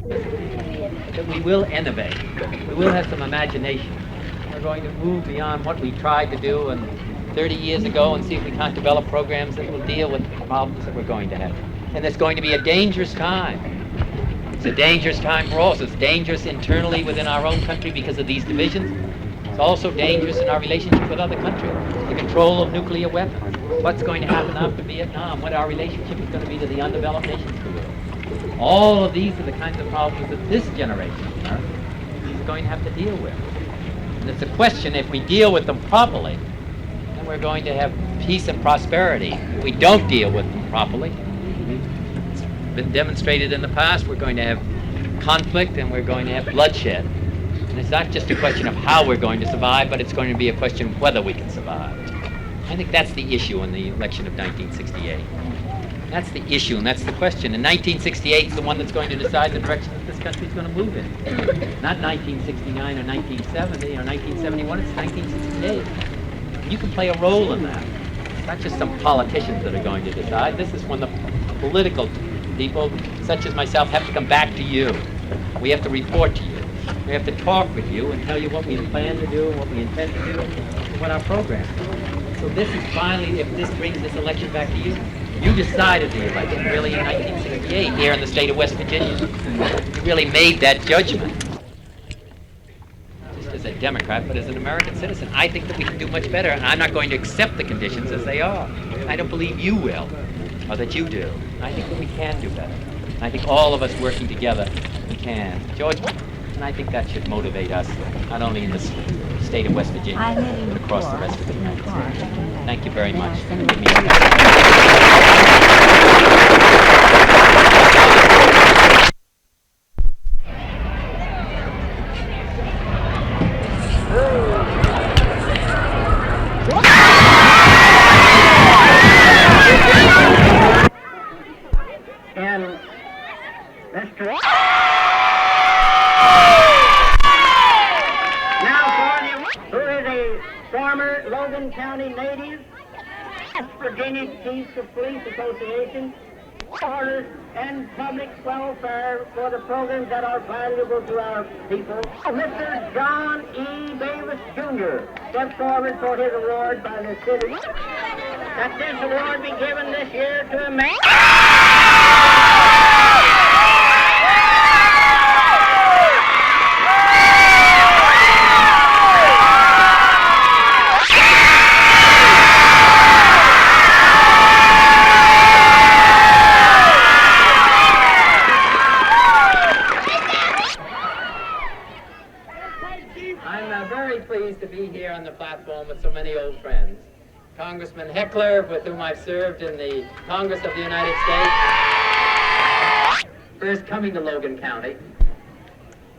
that we will innovate. We will have some imagination. We're going to move beyond what we tried to do 30 years ago and see if we can't develop programs that will deal with the problems that we're going to have. And it's going to be a dangerous time. It's a dangerous time for us. It's dangerous internally within our own country because of these divisions. It's also dangerous in our relationship with other countries. The control of nuclear weapons. What's going to happen after Vietnam? What our relationship is going to be to the undeveloped nations of the world. All of these are the kinds of problems that this generation of Americans is going to have to deal with. And it's a question, if we deal with them properly, then we're going to have peace and prosperity. If we don't deal with them properly, it's been demonstrated in the past, we're going to have conflict and we're going to have bloodshed. And it's not just a question of how we're going to survive, but it's going to be a question of whether we can survive. I think that's the issue in the election of 1968. That's the issue, and that's the question. And 1968 is the one that's going to decide the direction that this country is going to move in. Not 1969 or 1970 or 1971, it's 1968. You can play a role in that. It's not just some politicians that are going to decide. This is when the political people, such as myself, have to come back to you. We have to report to you. We have to talk with you and tell you what we plan to do, what we intend to do, and what our program is. So this is finally, if this brings this election back to you, you decided the election really in 1968 here in the state of West Virginia. You really made that judgment. Just as a Democrat, but as an American citizen, I think that we can do much better, and I'm not going to accept the conditions as they are. I don't believe you will, or that you do. I think that we can do better. And I think all of us working together, we can. George, and I think that should motivate us, not only in the state of West Virginia, but across the rest of the United States. Thank you very much. And Mr. who is a former Logan County native, West Virginia Chiefs of Police Association, orders and public welfare for the programs that are valuable to our people. Mr. John E. Davis, Jr. steps forward for his award by the city. That this award be given this year to a man. I'm very pleased to be here on the platform with so many old friends. Congressman Heckler, with whom I've served in the Congress of the United States. First coming to Logan County,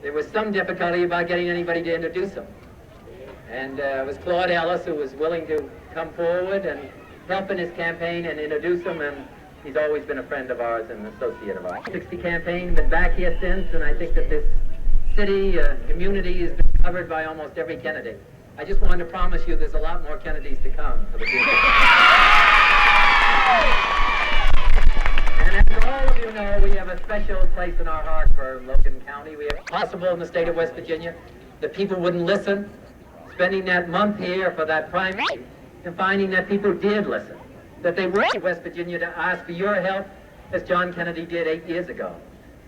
there was some difficulty about getting anybody to introduce him. And it was Claude Ellis who was willing to come forward and help in his campaign and introduce him, and he's always been a friend of ours and an associate of ours. 60 campaign, been back here since, and I think that this city, community has been covered by almost every Kennedy. I just wanted to promise you there's a lot more Kennedys to come for the future. And as all of you know, we have a special place in our heart for Logan County. We have possible in the state of West Virginia. The people wouldn't listen. Spending that month here for that primary and finding that people did listen. That they were in West Virginia to ask for your help, as John Kennedy did 8 years ago.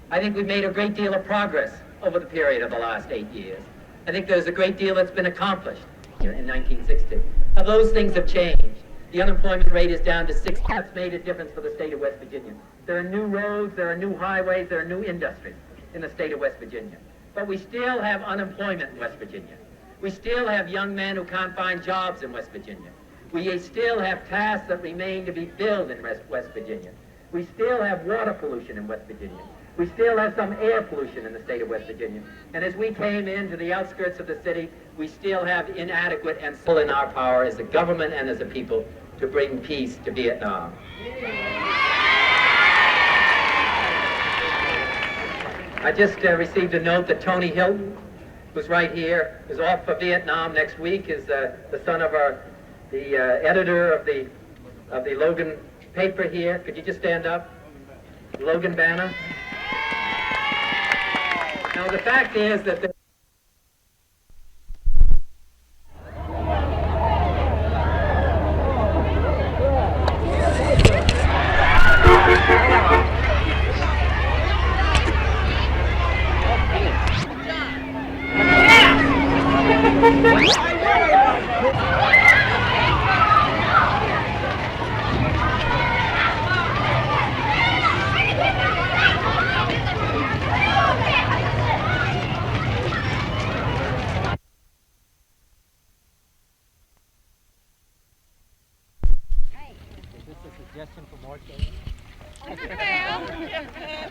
I think we've made a great deal of progress over the period of the last 8 years. I think there's a great deal that's been accomplished in 1960. Now, those things have changed. The unemployment rate is down to 6. That's made a difference for the state of West Virginia. There are new roads, there are new highways, there are new industries in the state of West Virginia. But we still have unemployment in West Virginia. We still have young men who can't find jobs in West Virginia. We still have tasks that remain to be filled in West Virginia. We still have water pollution in West Virginia. We still have some air pollution in the state of West Virginia. And as we came into the outskirts of the city, we still have inadequate and still in our power as a government and as a people to bring peace to Vietnam. I just received a note that Tony Hilton, who's right here, is off for Vietnam next week, is the son of the editor of the Logan paper here. Could you just stand up? Logan Banner. Now, the fact is that the suggestion for more children?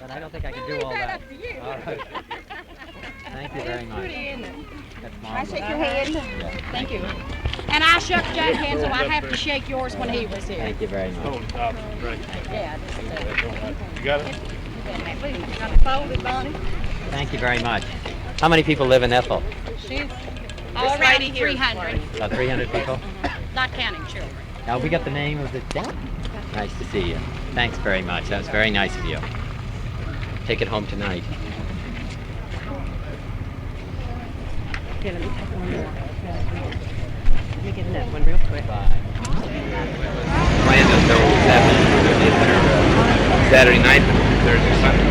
But I don't think I can do all that. All right. Thank you very much. That's I marvelous. shake your hand. Yeah. Thank you. And I shook Jack's hand, so I have to shake yours when he was here. Thank you very much. Yeah. You got it? You got it folded, Bonnie? Thank you very much. How many people live in Ethel? All around 300, About 300 people? not counting children. Now, we got the name of the dad. Nice to see you. Thanks very much. That was very nice of you. Take it home tonight. Here, let me take one more. Let me get that one real quick. Plans until Saturday night, Thursday, Sunday.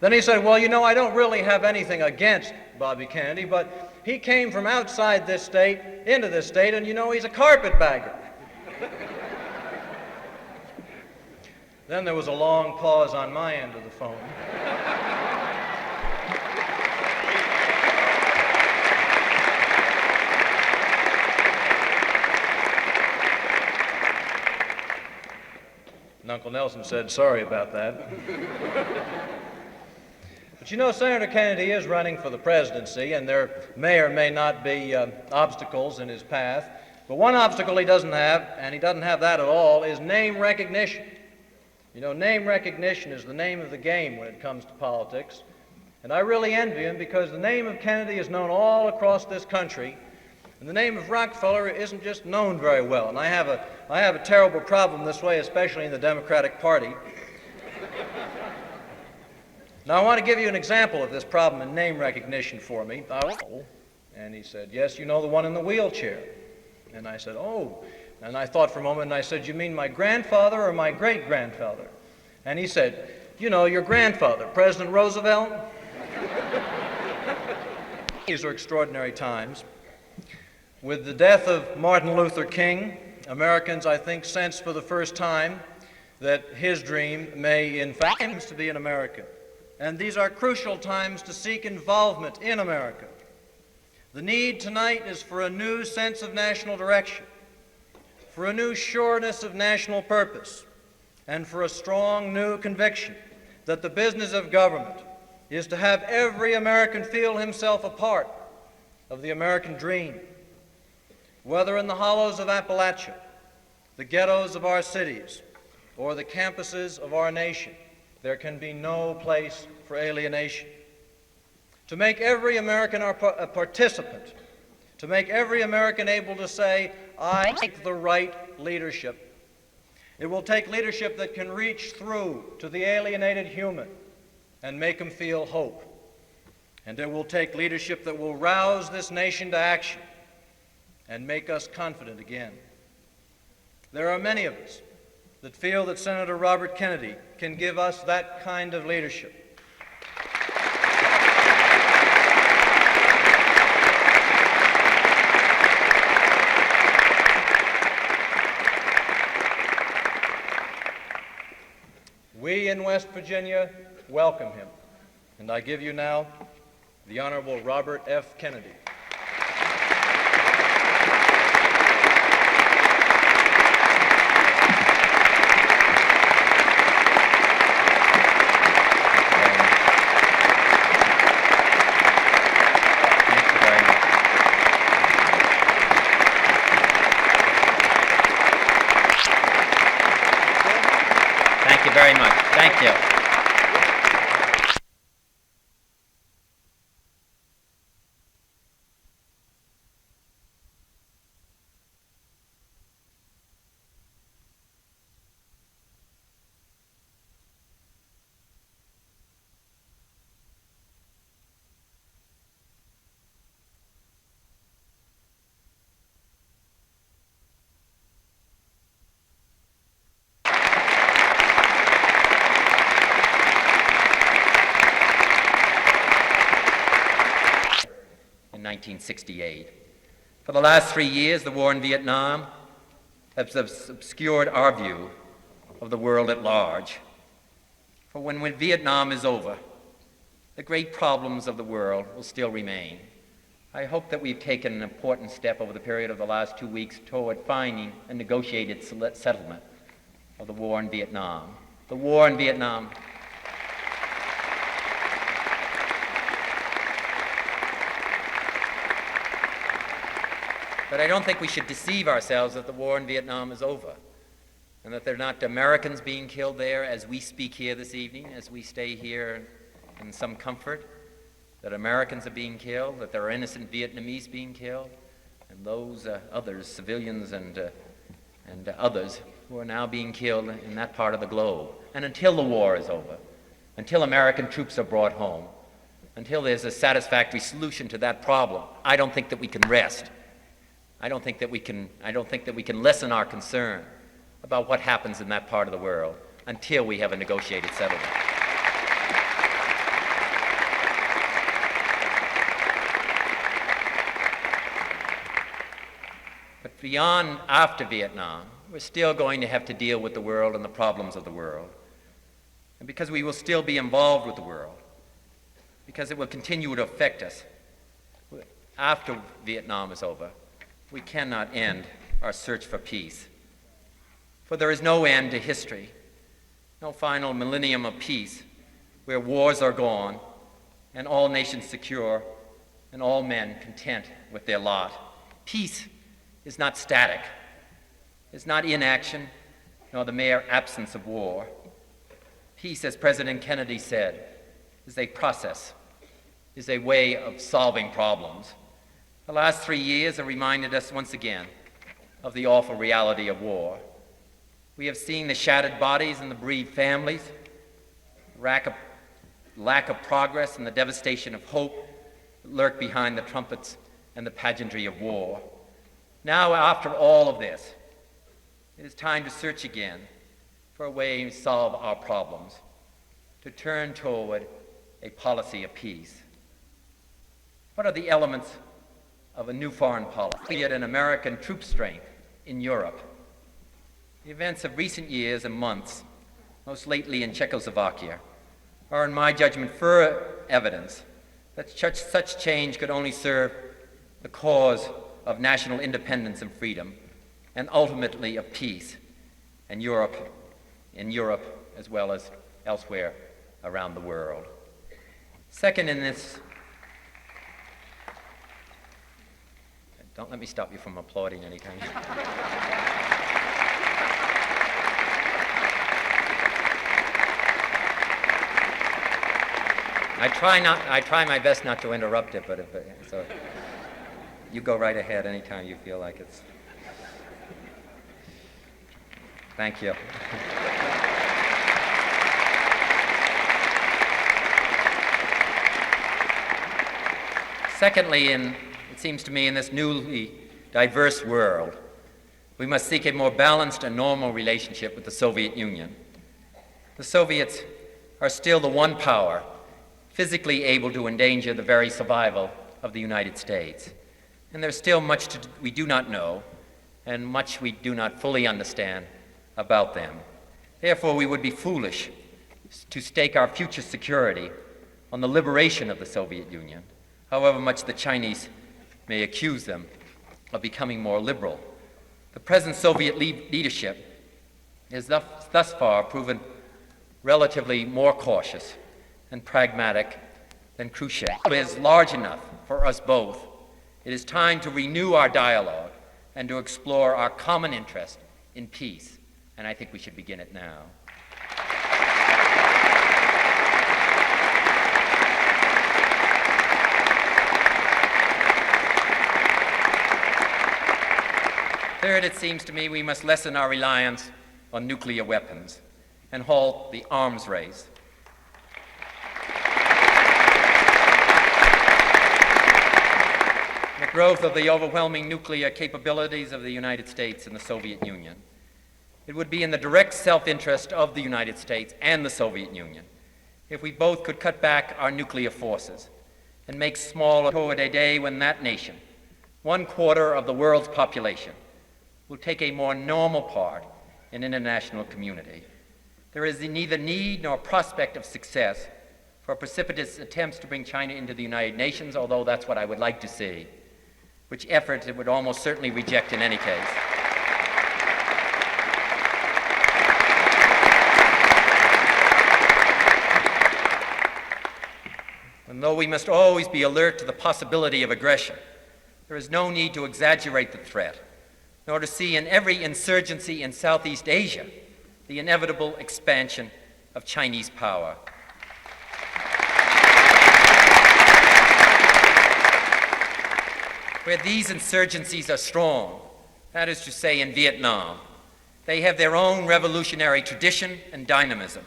Then he said, well, you know, I don't really have anything against Bobby Kennedy, but he came from outside this state into this state, and you know, he's a carpetbagger. Then there was a long pause on my end of the phone. And Uncle Nelson said, sorry about that. But you know, Senator Kennedy is running for the presidency, and there may or may not be obstacles in his path. But one obstacle he doesn't have, and he doesn't have that at all, is name recognition. You know, name recognition is the name of the game when it comes to politics. And I really envy him because the name of Kennedy is known all across this country, and the name of Rockefeller isn't just known very well. And I have a terrible problem this way, especially in the Democratic Party. Now, I want to give you an example of this problem in name recognition for me. And he said, yes, you know, the one in the wheelchair. And I said, oh. And I thought for a moment, and I said, you mean my grandfather or my great-grandfather? And he said, you know, your grandfather, President Roosevelt. These are extraordinary times. With the death of Martin Luther King, Americans, I think, sense for the first time that his dream may, in fact, to be an American. And these are crucial times to seek involvement in America. The need tonight is for a new sense of national direction, for a new sureness of national purpose, and for a strong new conviction that the business of government is to have every American feel himself a part of the American dream. Whether in the hollows of Appalachia, the ghettos of our cities, or the campuses of our nation, there can be no place for alienation. To make every American a participant, to make every American able to say, I take the right leadership. It will take leadership that can reach through to the alienated human and make him feel hope. And it will take leadership that will rouse this nation to action and make us confident again. There are many of us that feel that Senator Robert Kennedy can give us that kind of leadership. We in West Virginia welcome him, and I give you now the Honorable Robert F. Kennedy. Thank you very much. Thank you. 1968. For the last 3 years, the war in Vietnam has obscured our view of the world at large. For when Vietnam is over, the great problems of the world will still remain. I hope that we've taken an important step over the period of the last 2 weeks toward finding a negotiated settlement of the war in Vietnam. The war in Vietnam But I don't think we should deceive ourselves that the war in Vietnam is over and that there are not Americans being killed there as we speak here this evening, as we stay here in some comfort, that Americans are being killed, that there are innocent Vietnamese being killed, and those others, civilians and others, who are now being killed in that part of the globe. And until the war is over, until American troops are brought home, until there's a satisfactory solution to that problem, I don't think that we can rest. I don't think that we can lessen our concern about what happens in that part of the world until we have a negotiated settlement. But beyond, after Vietnam, we're still going to have to deal with the world and the problems of the world. And because we will still be involved with the world, because it will continue to affect us after Vietnam is over, we cannot end our search for peace. For there is no end to history, no final millennium of peace where wars are gone and all nations secure and all men content with their lot. Peace is not static. It's not inaction, nor the mere absence of war. Peace, as President Kennedy said, is a process, is a way of solving problems. The last 3 years have reminded us once again of the awful reality of war. We have seen the shattered bodies and the bereaved families, lack of progress and the devastation of hope that lurk behind the trumpets and the pageantry of war. Now, after all of this, it is time to search again for a way to solve our problems, to turn toward a policy of peace. What are the elements of a new foreign policy? Be it an American troop strength in Europe. The events of recent years and months, most lately in Czechoslovakia, are, in my judgment, further evidence that such change could only serve the cause of national independence and freedom, and ultimately of peace in Europe as well as elsewhere around the world. Second in this, don't let me stop you from applauding anytime. I try my best not to interrupt it, but so you go right ahead anytime you feel like it's. Thank you. Secondly, it seems to me, in this newly diverse world, we must seek a more balanced and normal relationship with the Soviet Union. The Soviets are still the one power physically able to endanger the very survival of the United States. And there's still much we do not know and much we do not fully understand about them. Therefore, we would be foolish to stake our future security on the liberation of the Soviet Union, however much the Chinese may accuse them of becoming more liberal. The present Soviet leadership is thus far proven relatively more cautious and pragmatic than Khrushchev. It is large enough for us both. It is time to renew our dialogue and to explore our common interest in peace, and I think we should begin it now. Third, it seems to me we must lessen our reliance on nuclear weapons and halt the arms race. The growth of the overwhelming nuclear capabilities of the United States and the Soviet Union. It would be in the direct self-interest of the United States and the Soviet Union if we both could cut back our nuclear forces and make small toward a day when that nation, 1/4 of the world's population, will take a more normal part in international community. There is neither need nor prospect of success for precipitous attempts to bring China into the United Nations, although that's what I would like to see, which effort it would almost certainly reject in any case. And though we must always be alert to the possibility of aggression, there is no need to exaggerate the threat, nor to see in every insurgency in Southeast Asia the inevitable expansion of Chinese power. Where these insurgencies are strong, that is to say in Vietnam, they have their own revolutionary tradition and dynamism,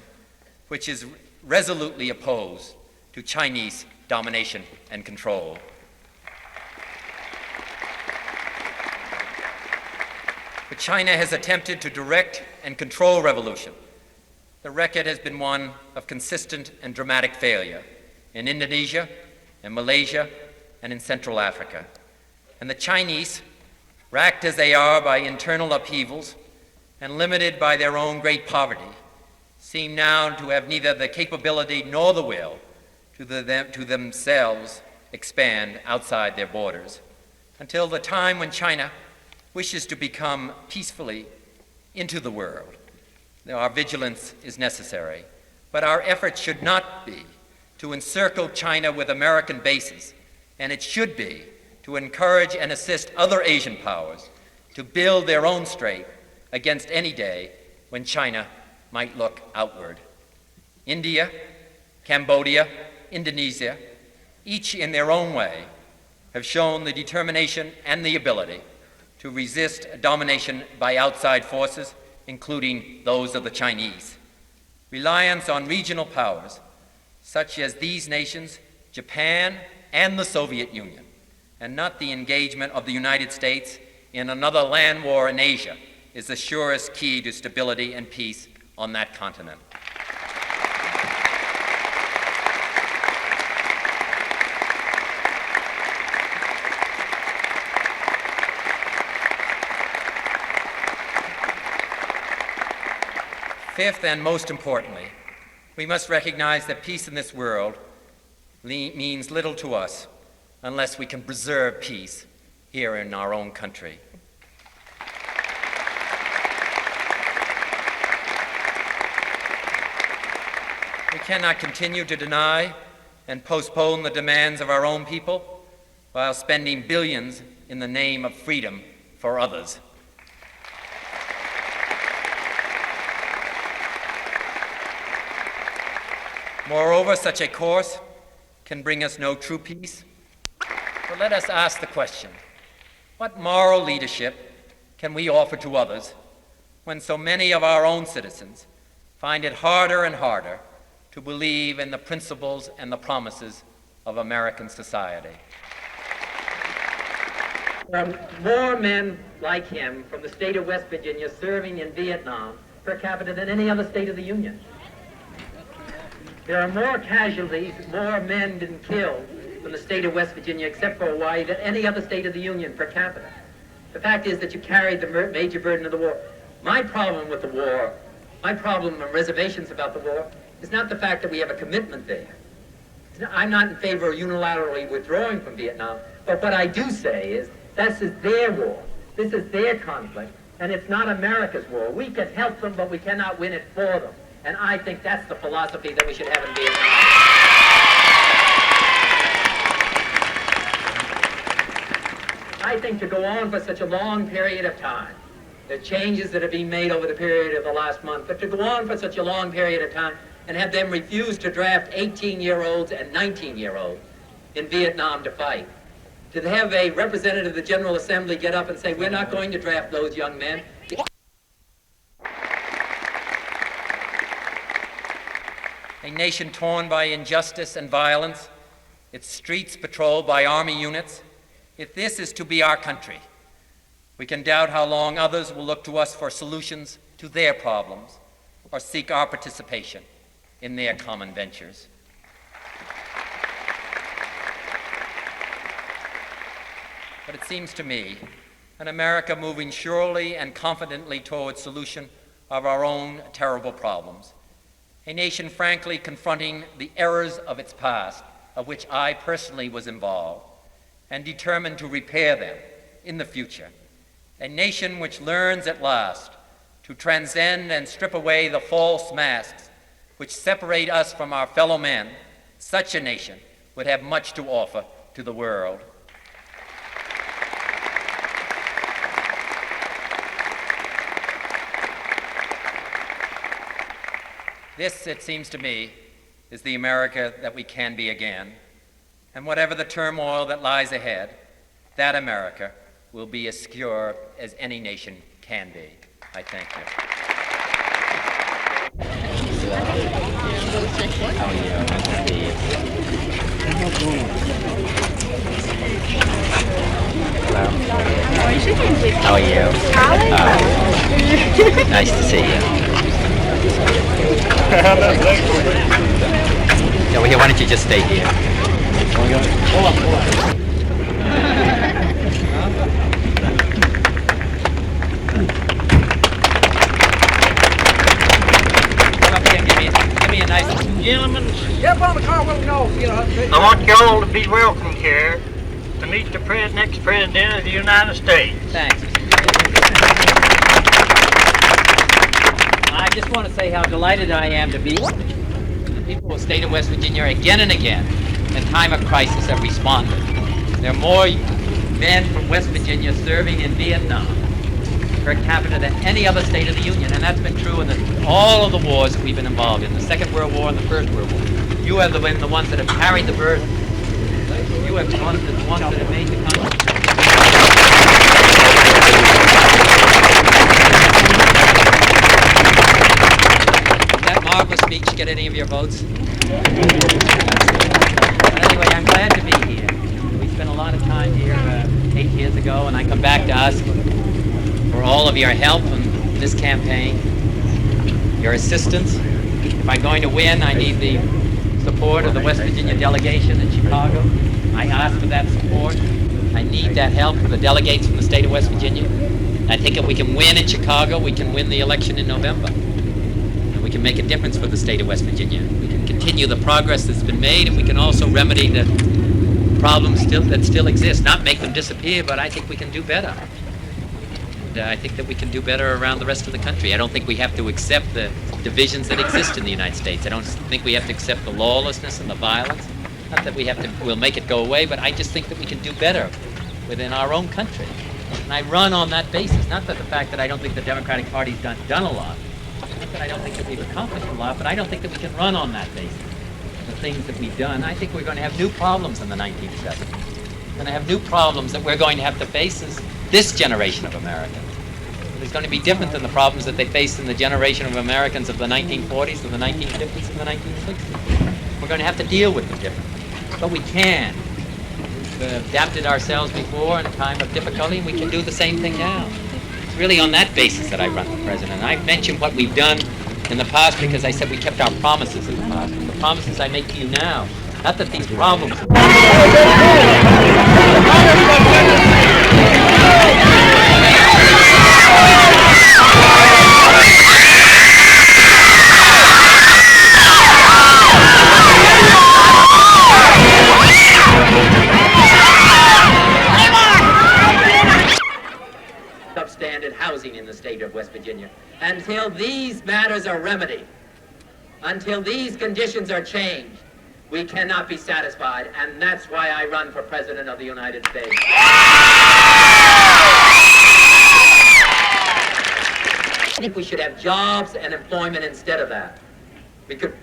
which is resolutely opposed to Chinese domination and control. But China has attempted to direct and control revolution. The record has been one of consistent and dramatic failure in Indonesia, in Malaysia, and in Central Africa. And the Chinese, racked as they are by internal upheavals and limited by their own great poverty, seem now to have neither the capability nor the will to themselves expand outside their borders, until the time when China wishes to become peacefully into the world. Our vigilance is necessary, but our efforts should not be to encircle China with American bases, and it should be to encourage and assist other Asian powers to build their own strength against any day when China might look outward. India, Cambodia, Indonesia, each in their own way, have shown the determination and the ability to resist domination by outside forces, including those of the Chinese. Reliance on regional powers, such as these nations, Japan, and the Soviet Union, and not the engagement of the United States in another land war in Asia, is the surest key to stability and peace on that continent. Fifth, and most importantly, we must recognize that peace in this world means little to us unless we can preserve peace here in our own country. We cannot continue to deny and postpone the demands of our own people while spending billions in the name of freedom for others. Moreover, such a course can bring us no true peace. But let us ask the question, what moral leadership can we offer to others when so many of our own citizens find it harder and harder to believe in the principles and the promises of American society? There are more men like him from the state of West Virginia serving in Vietnam per capita than any other state of the Union. There are more casualties, more men been killed from the state of West Virginia, except for Hawaii, than any other state of the Union per capita. The fact is that you carried the major burden of the war. My problem with the war, my problem and reservations about the war, is not the fact that we have a commitment there. I'm not in favor of unilaterally withdrawing from Vietnam, but what I do say is this is their war. This is their conflict, and it's not America's war. We can help them, but we cannot win it for them. And I think that's the philosophy that we should have in Vietnam. I think to go on for such a long period of time, the changes that have been made over the period of the last month, but to go on for such a long period of time and have them refuse to draft 18-year-olds and 19-year-olds in Vietnam to fight. To have a representative of the General Assembly get up and say, we're not going to draft those young men. A nation torn by injustice and violence, its streets patrolled by army units. If this is to be our country, we can doubt how long others will look to us for solutions to their problems or seek our participation in their common ventures. but it seems to me an America moving surely and confidently towards solution of our own terrible problems. A nation frankly confronting the errors of its past, of which I personally was involved, and determined to repair them in the future. A nation which learns at last to transcend and strip away the false masks which separate us from our fellow men. Such a nation would have much to offer to the world. This, it seems to me, is the America that we can be again. And whatever the turmoil that lies ahead, that America will be as secure as any nation can be. I thank you. How are you? Nice to see you. Over here, why don't you just stay here? Hold on. Come up here and give me a nice... Gentlemen, Step on the car, we'll go. I want you all to be welcomed here to meet the next President of the United States. Thanks. I just want to say how delighted I am to be the people of the state of West Virginia again and again in time of crisis have responded. There are more men from West Virginia serving in Vietnam per capita than any other state of the Union, and that's been true in all of the wars that we've been involved in, the Second World War and the First World War. You have been the ones that have carried the burden. You have been the ones that have made the country. Marvelous speech. Get any of your votes? But anyway, I'm glad to be here. We spent a lot of time here 8 years ago, and I come back to ask for all of your help in this campaign, your assistance. If I'm going to win, I need the support of the West Virginia delegation in Chicago. I ask for that support. I need that help from the delegates from the state of West Virginia. I think if we can win in Chicago, we can win the election in November. We can make a difference for the state of West Virginia. We can continue the progress that's been made, and we can also remedy the problems that still exist. Not make them disappear, but I think we can do better. And I think that we can do better around the rest of the country. I don't think we have to accept the divisions that exist in the United States. I don't think we have to accept the lawlessness and the violence. Not that we'll make it go away, but I just think that we can do better within our own country. And I run on that basis. Not that the fact that I don't think the Democratic Party's done a lot. Not that I don't think that we've accomplished a lot, but I don't think that we can run on that basis. The things that we've done, I think we're going to have new problems in the 1970s. We're going to have new problems that we're going to have to face as this generation of Americans. It's going to be different than the problems that they faced in the generation of Americans of the 1940s, of the 1950s, and the 1960s. We're going to have to deal with them differently. But we can. We've adapted ourselves before in a time of difficulty, and we can do the same thing now. It's really on that basis that I run for president. I've mentioned what we've done in the past because I said we kept our promises in the past. And the promises I make to you now, not that these problems... substandard housing in the state of West Virginia. Until these matters are remedied, until these conditions are changed, we cannot be satisfied, and that's why I run for President of the United States. I think we should have jobs and employment instead of that. We could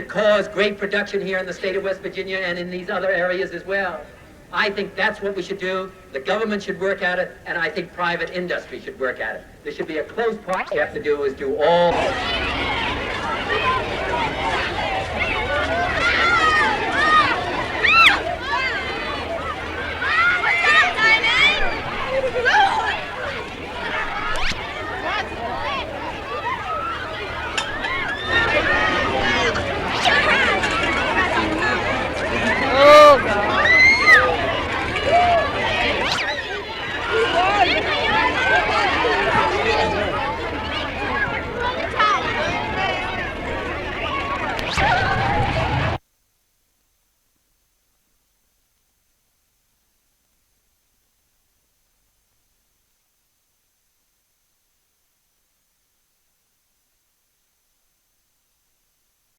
cause great production here in the state of West Virginia and in these other areas as well. I think that's what we should do. The government should work at it, and I think private industry should work at it. There should be a close part. What you have to do is do all...